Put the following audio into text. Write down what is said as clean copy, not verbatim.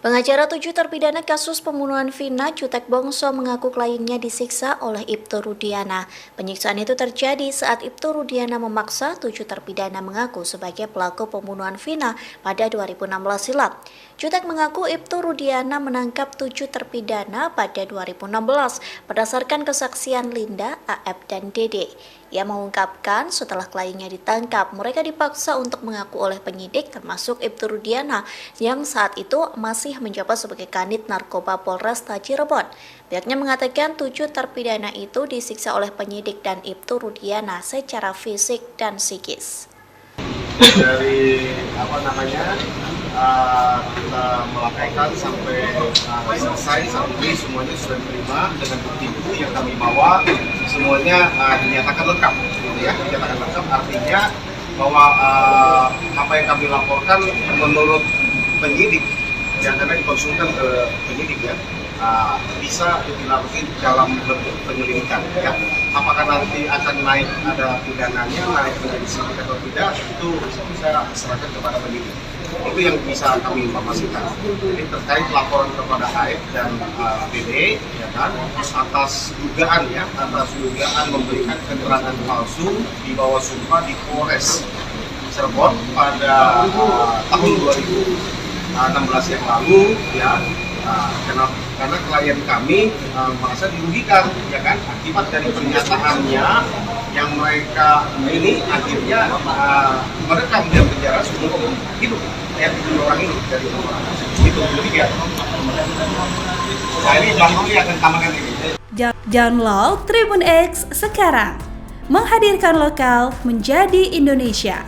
Pengacara 7 terpidana kasus pembunuhan Vina Jutek Bongso mengaku kliennya disiksa oleh Ibtu Rudiana. Penyiksaan itu terjadi saat Ibtu Rudiana memaksa 7 terpidana mengaku sebagai pelaku pembunuhan Vina pada 2016 silam. Jutek mengaku Ibtu Rudiana menangkap 7 terpidana pada 2016 berdasarkan kesaksian Linda, AF, dan Dede. Ia mengungkapkan setelah kliennya ditangkap, mereka dipaksa untuk mengaku oleh penyidik termasuk Ibtu Rudiana yang saat itu masih menjabat sebagai Kanit Narkoba Polresta Cirebon. Pihaknya mengatakan 7 terpidana itu disiksa oleh penyidik dan Ibtu Rudiana secara fisik dan psikis. Dari kita melaporkan sampai selesai saat ini semuanya sudah diterima dengan bukti yang kami bawa semuanya dinyatakan lengkap, gitu ya. Dinyatakan lengkap artinya bahwa apa yang kami laporkan menurut penyidik yang karena dikonsulkan ke penyidik ya bisa dilakukan dalam bentuk penyelidikan ya. Apakah nanti akan naik ada pidananya, naik menjadi sidik atau tidak, itu bisa serahkan kepada penyidik. Itu yang bisa kami informasikan. Jadi terkait laporan kepada AF dan BD ya kan, atas dugaan memberikan keterangan palsu di bawah sumpah di Polres Cirebon pada tahun 2016 yang lalu ya. Karena klien kami merasa dirugikan ya kan akibat dari pernyataannya yang mereka ini akhirnya merekam di penjara seumur hidup ya, 7 orang ini dari orang itu demikian. Nah ini contoh yang akan tambahkan ini. Download Tribun X sekarang, menghadirkan lokal menjadi Indonesia.